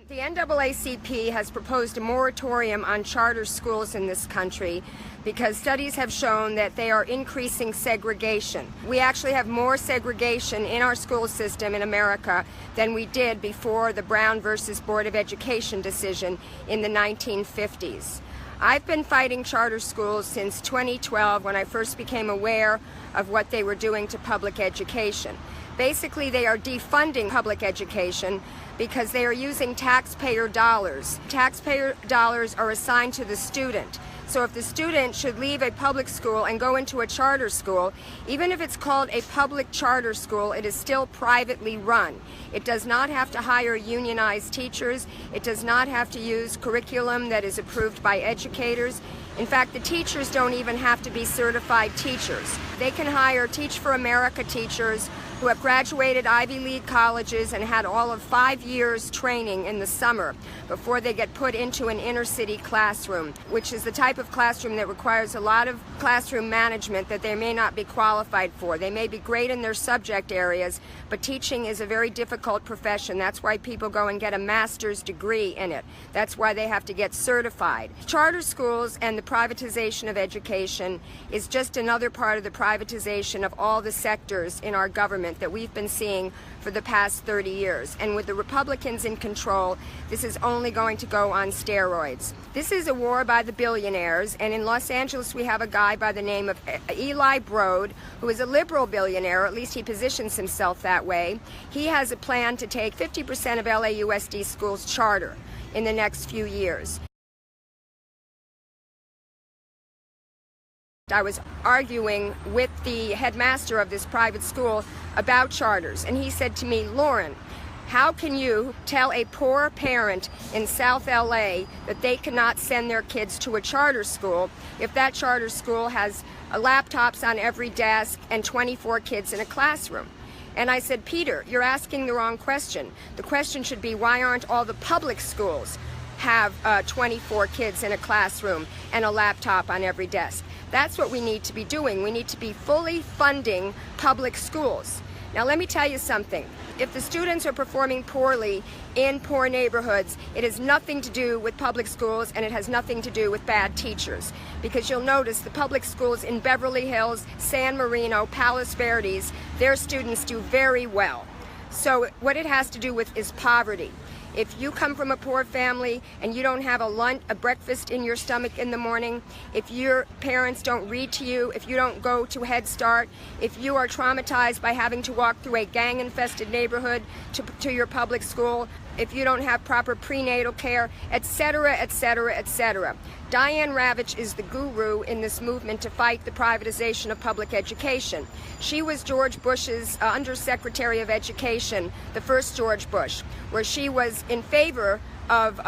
The NAACP has proposed a moratorium on charter schools in this country because studies have shown that they are increasing segregation. We actually have more segregation in our school system in America than we did before the Brown versus Board of Education decision in the 1950s. I've been fighting charter schools since 2012 when I first became aware of what they were doing to public education. Basically, they are defunding public education because they are using taxpayer dollars. Taxpayer dollars are assigned to the student. So if the student should leave a public school and go into a charter school, even if it's called a public charter school, it is still privately run. It does not have to hire unionized teachers. It does not have to use curriculum that is approved by educators. In fact, the teachers don't even have to be certified teachers. They can hire Teach for America teachers who have graduated Ivy League colleges and had all of 5 years training in the summer before they get put into an inner city classroom, which is the type of classroom that requires a lot of classroom management that they may not be qualified for. They may be great in their subject areas, but teaching is a very difficult profession. That's why people go and get a master's degree in it. That's why they have to get certified. Charter schools and the privatization of education is just another part of the privatization of all the sectors in our government that we've been seeing for the past 30 years. And with the Republicans in control, this is only going to go on steroids. This is a war by the billionaires, and in Los Angeles we have a guy by the name of Eli Broad, who is a liberal billionaire, or at least he positions himself that way. He has a plan to take 50% of LAUSD schools charter in the next few years. I was arguing with the headmaster of this private school about charters, and he said to me, "Lauren, how can you tell a poor parent in South LA that they cannot send their kids to a charter school if that charter school has laptops on every desk and 24 kids in a classroom?" And I said, "Peter, you're asking the wrong question. The question should be, why aren't all the public schools have 24 kids in a classroom and a laptop on every desk?" That's what we need to be doing. We need to be fully funding public schools. Now let me tell you something. If the students are performing poorly in poor neighborhoods, it has nothing to do with public schools, and it has nothing to do with bad teachers. Because you'll notice the public schools in Beverly Hills, San Marino, Palos Verdes, their students do very well. So what it has to do with is poverty. If you come from a poor family and you don't have a breakfast in your stomach in the morning, if your parents don't read to you, if you don't go to Head Start, if you are traumatized by having to walk through a gang-infested neighborhood to your public school, if you don't have proper prenatal care, etc., etc., etc. Diane Ravitch is the guru in this movement to fight the privatization of public education. She was George Bush's Undersecretary of Education, the first George Bush, where she was in favor of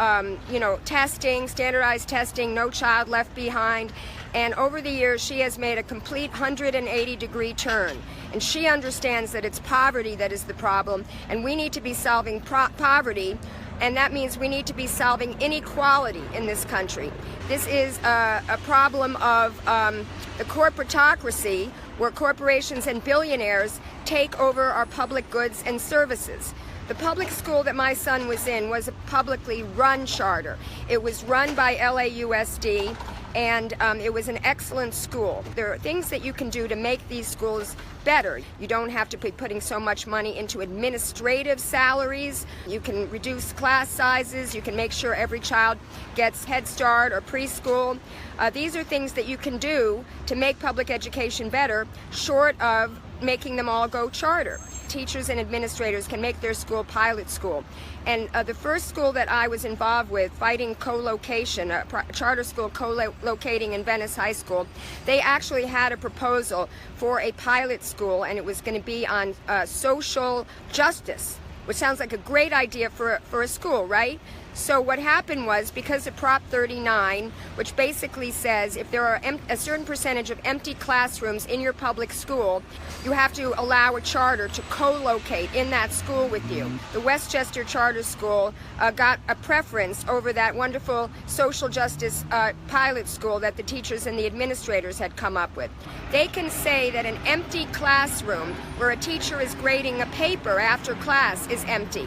testing, standardized testing, no child left behind. And over the years, she has made a complete 180-degree turn. And she understands that it's poverty that is the problem, and we need to be solving poverty, and that means we need to be solving inequality in this country. This is a problem of the corporatocracy, where corporations and billionaires take over our public goods and services. The public school that my son was in was a publicly run charter. It was run by LAUSD, and it was an excellent school. There are things that you can do to make these schools better. You don't have to be putting so much money into administrative salaries. You can reduce class sizes. You can make sure every child gets Head Start or preschool. These are things that you can do to make public education better, short of making them all go charter. Teachers and administrators can make their school pilot school. And the first school that I was involved with fighting co-location, a charter school co-locating in Venice High School, they actually had a proposal for a pilot school, and it was going to be on social justice, which sounds like a great idea for a school, right? So what happened was, because of Prop 39, which basically says if there are a certain percentage of empty classrooms in your public school, you have to allow a charter to co-locate in that school with you. The Westchester Charter School got a preference over that wonderful social justice pilot school that the teachers and the administrators had come up with. They can say that an empty classroom where a teacher is grading a paper after class is empty.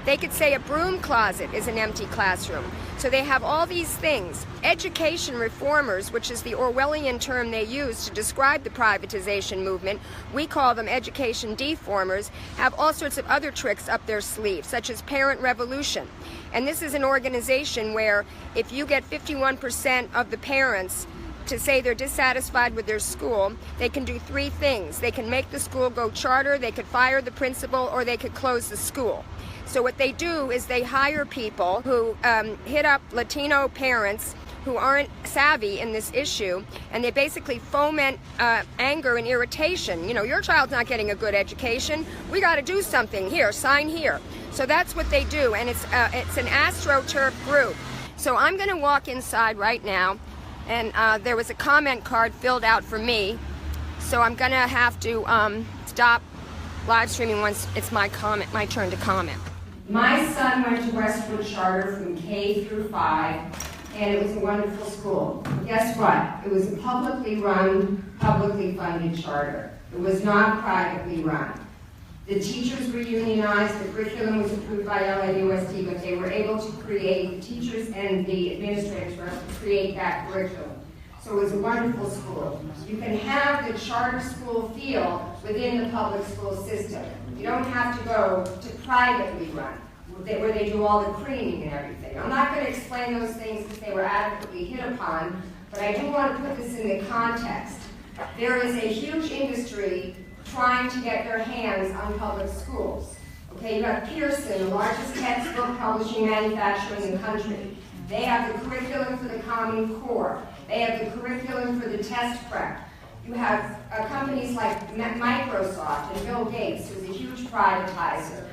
They could say a broom closet is an empty classroom. So they have all these things. Education reformers, which is the Orwellian term they use to describe the privatization movement, we call them education deformers, have all sorts of other tricks up their sleeve, such as Parent Revolution. And this is an organization where if you get 51% of the parents to say they're dissatisfied with their school, they can do three things. They can make the school go charter, they could fire the principal, or they could close the school. So what they do is they hire people who hit up Latino parents who aren't savvy in this issue, and they basically foment anger and irritation. You know, your child's not getting a good education. We got to do something. Here, sign here. So that's what they do, and it's an AstroTurf group. So I'm going to walk inside right now, and there was a comment card filled out for me, so I'm going to have to stop live streaming once it's my turn to comment. My son went to Westwood Charter from K through 5, and it was a wonderful school. Guess what? It was a publicly run, publicly funded charter. It was not privately run. The teachers were unionized, the curriculum was approved by LAUSD, but they were able to create, the teachers and the administrators were able to create that curriculum. So it was a wonderful school. You can have the charter school feel within the public school system. You don't have to go to privately run, where they do all the creaming and everything. I'm not going to explain those things because they were adequately hit upon, but I do want to put this in the context. There is a huge industry trying to get their hands on public schools. Okay, you have Pearson, the largest textbook publishing manufacturer in the country. They have the curriculum for the Common Core. They have the curriculum for the test prep. You have companies like Microsoft and Bill Gates, who's a huge privatizer.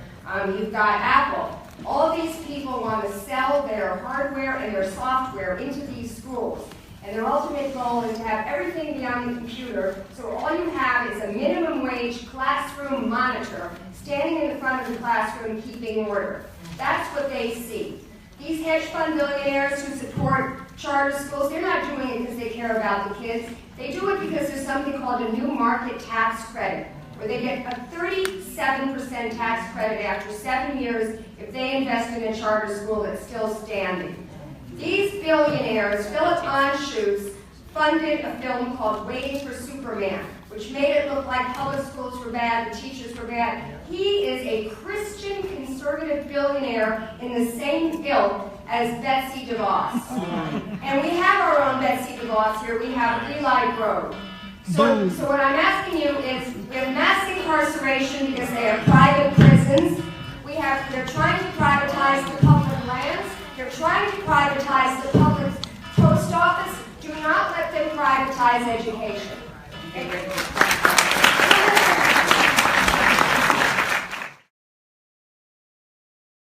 You've got Apple. All these people want to sell their hardware and their software into these schools. And their ultimate goal is to have everything be on the computer, so all you have is a minimum wage classroom monitor standing in the front of the classroom keeping order. That's what they see. These hedge fund billionaires who support charter schools, they're not doing it because they care about the kids. They do it because there's something called a new market tax credit, where they get a 37% tax credit after 7 years if they invest in a charter school that's still standing. These billionaires, Philip Anschutz, funded a film called Waiting for Superman, which made it look like public schools were bad, the teachers were bad. He is a Christian conservative billionaire in the same ilk as Betsy DeVos. And we have our own Betsy DeVos here. We have Eli Grove. So what I'm asking you is, we have mass incarceration because they have private prisons. They're trying to privatize the public lands. They're trying to privatize the public post office. Do not let them privatize education. Thank you.